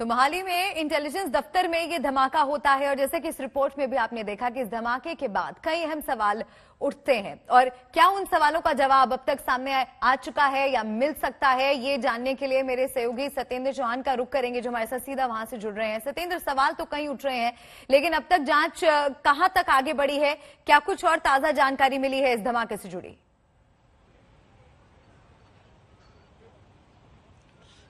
तो मोहाली में इंटेलिजेंस दफ्तर में ये धमाका होता है और जैसे कि इस रिपोर्ट में भी आपने देखा कि इस धमाके के बाद कई अहम सवाल उठते हैं और क्या उन सवालों का जवाब अब तक सामने आ चुका है या मिल सकता है, ये जानने के लिए मेरे सहयोगी सत्येंद्र चौहान का रुख करेंगे जो हमारे साथ सीधा वहां से जुड़ रहे हैं। सत्येंद्र, सवाल तो कई उठ रहे हैं लेकिन अब तक जांच कहां तक आगे बढ़ी है, क्या कुछ और ताजा जानकारी मिली है इस धमाके से जुड़ी?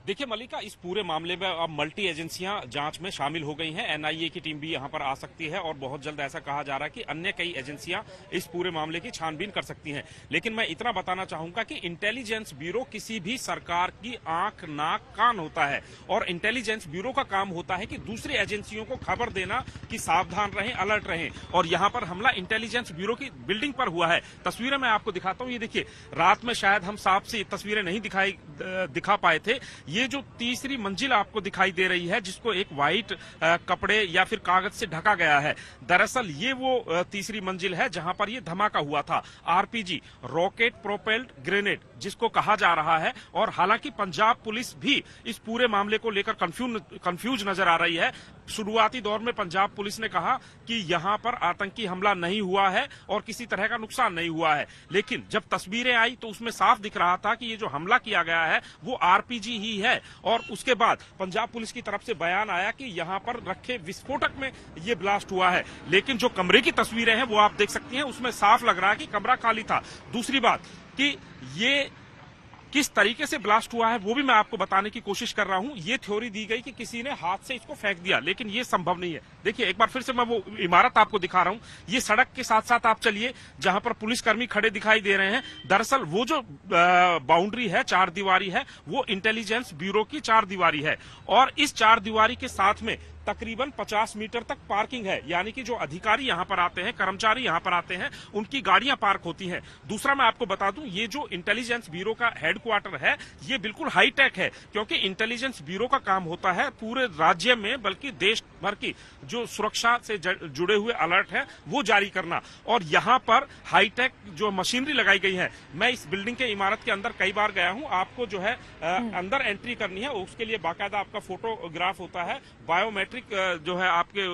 देखिए मलिका, इस पूरे मामले में अब मल्टी एजेंसियां जांच में शामिल हो गई हैं। एनआईए की टीम भी यहां पर आ सकती है और बहुत जल्द ऐसा कहा जा रहा है कि अन्य कई एजेंसियां इस पूरे मामले की छानबीन कर सकती हैं। लेकिन मैं इतना बताना चाहूंगा कि इंटेलिजेंस ब्यूरो किसी भी सरकार की आंख नाक कान होता है और इंटेलिजेंस ब्यूरो का काम होता है कि दूसरी एजेंसियों को खबर देना कि सावधान रहें, अलर्ट रहें। और यहां पर हमला इंटेलिजेंस ब्यूरो की बिल्डिंग पर हुआ है। तस्वीरें मैं आपको दिखाता हूं। ये देखिए, रात में शायद हम साफ से तस्वीरें नहीं दिखा पाए थे। ये जो तीसरी मंजिल आपको दिखाई दे रही है जिसको एक व्हाइट कपड़े या फिर कागज से ढका गया है, दरअसल ये वो तीसरी मंजिल है जहां पर ये धमाका हुआ था। आरपीजी, रॉकेट प्रोपेल्ड ग्रेनेड जिसको कहा जा रहा है। और हालांकि पंजाब पुलिस भी इस पूरे मामले को लेकर कंफ्यूज नजर आ रही है। शुरुआती दौर में पंजाब पुलिस ने कहा कि यहां पर आतंकी हमला नहीं हुआ है और किसी तरह का नुकसान नहीं हुआ है, लेकिन जब तस्वीरें आई तो उसमें साफ दिख रहा था कि ये जो हमला किया गया है वो आरपीजी ही है। और उसके बाद पंजाब पुलिस की तरफ से बयान आया कि यहां पर रखे विस्फोटक में ये ब्लास्ट हुआ है। लेकिन जो कमरे की तस्वीरें हैं वो आप देख सकती हैं, उसमें साफ लग रहा है कि कमरा खाली था। दूसरी बात कि ये किस तरीके से ब्लास्ट हुआ है वो भी मैं आपको बताने की कोशिश कर रहा हूं। ये थ्योरी दी गई कि किसी ने हाथ से इसको फेंक दिया, लेकिन ये संभव नहीं है। देखिए एक बार फिर से मैं वो इमारत आपको दिखा रहा हूं। ये सड़क के साथ साथ आप चलिए जहां पर पुलिसकर्मी खड़े दिखाई दे रहे हैं। दरअसल वो जो बाउंड्री है, चार दीवारी है, वो इंटेलिजेंस ब्यूरो की चार दीवारी है और इस चार दीवारी के साथ में तकरीबन 50 मीटर तक पार्किंग है, यानी कि जो अधिकारी यहां पर आते हैं, कर्मचारी यहां पर आते हैं, उनकी गाड़ियां पार्क होती हैं। दूसरा मैं आपको बता दूं, ये जो इंटेलिजेंस ब्यूरो का हेडक्वार्टर है ये बिल्कुल हाईटेक है, क्योंकि इंटेलिजेंस ब्यूरो का काम होता है पूरे राज्य में बल्कि देश भर की जो सुरक्षा से जुड़े हुए अलर्ट है वो जारी करना। और यहां पर हाईटेक जो मशीनरी लगाई गई है, मैं इस बिल्डिंग के इमारत के अंदर कई बार गया हूं। आपको जो है अंदर एंट्री करनी है, उसके लिए बाकायदा आपका फोटोग्राफ होता है, बायोमेट्रिक जो है आपके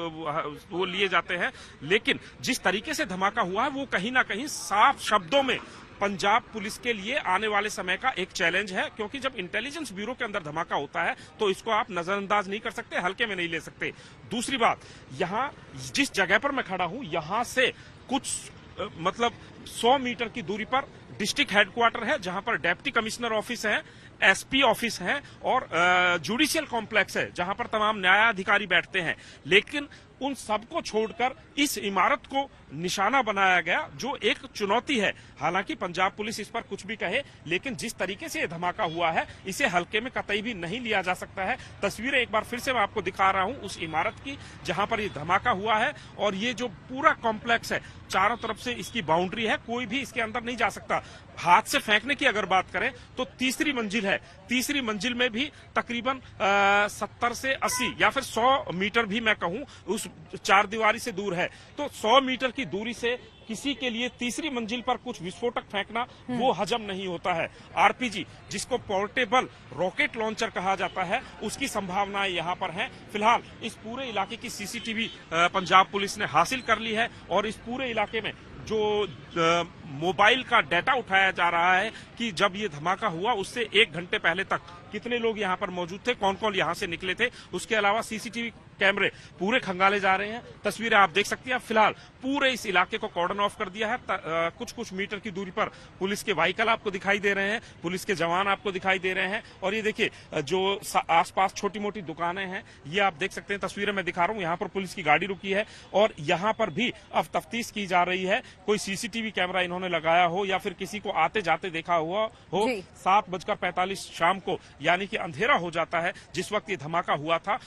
वो लिए जाते हैं। लेकिन जिस तरीके से धमाका हुआ है वो कहीं ना कहीं साफ शब्दों में पंजाब पुलिस के लिए आने वाले समय का एक चैलेंज है, क्योंकि जब इंटेलिजेंस ब्यूरो के अंदर धमाका होता है तो इसको आप नजरअंदाज नहीं कर सकते, हल्के में नहीं ले सकते। दूसरी बात, यहां जिस जगह पर मैं खड़ा हूं यहां से कुछ मतलब 100 मीटर की दूरी पर डिस्ट्रिक्ट हेडक्वार्टर है जहां पर डिप्टी कमिश्नर ऑफिस है, एसपी ऑफिस है और जुडिशियल कॉम्प्लेक्स है जहां पर तमाम न्यायाधिकारी बैठते हैं। लेकिन उन सबको छोड़कर इस इमारत को निशाना बनाया गया, जो एक चुनौती है। हालांकि पंजाब पुलिस इस पर कुछ भी कहे, लेकिन जिस तरीके से यह धमाका हुआ है इसे हल्के में कतई भी नहीं लिया जा सकता है। तस्वीरें एक बार फिर से मैं आपको दिखा रहा हूं उस इमारत की जहां पर यह धमाका हुआ है और ये जो पूरा कॉम्प्लेक्स है, चारों तरफ से इसकी बाउंड्री है, कोई भी इसके अंदर नहीं जा सकता। हाथ से फेंकने की अगर बात करें तो तीसरी मंजिल है, तीसरी मंजिल में भी तकरीबन 70 से 80 या फिर 100 मीटर भी मैं कहूं उस चार दीवारी से दूर है। तो 100 मीटर की दूरी से किसी के लिए तीसरी मंजिल पर कुछ विस्फोटक फेंकना वो हजम नहीं होता है। आरपीजी जिसको पोर्टेबल रॉकेट लॉन्चर कहा जाता है, उसकी संभावनाएं यहां पर हैं। फिलहाल इस पूरे इलाके की सीसीटीवी पंजाब पुलिस ने हासिल कर ली है और इस पूरे इलाके में जो मोबाइल का डाटा उठाया जा रहा है कि जब ये धमाका हुआ उससे 1 घंटे पहले तक कितने लोग यहाँ पर मौजूद थे, कौन कौन यहाँ से निकले थे। उसके अलावा सीसीटीवी कैमरे पूरे खंगाले जा रहे हैं। तस्वीरें आप देख सकती हैं। फिलहाल पूरे इस इलाके को कॉर्डन ऑफ कर दिया है। कुछ मीटर की दूरी पर पुलिस के व्हीकल आपको दिखाई दे रहे हैं, पुलिस के जवान आपको दिखाई दे रहे हैं। और ये देखिए जो आसपास छोटी मोटी दुकानें हैं ये आप देख सकते हैं, तस्वीरें मैं दिखा रहा हूँ। यहाँ पर पुलिस की गाड़ी रुकी है और यहाँ पर भी अब तफ्तीश की जा रही है। कोई सीसीटीवी कैमरा इन्होंने लगाया हो या फिर किसी को आते जाते देखा हुआ हो। 7:45 शाम को, यानी कि अंधेरा हो जाता है जिस वक्त ये धमाका हुआ था,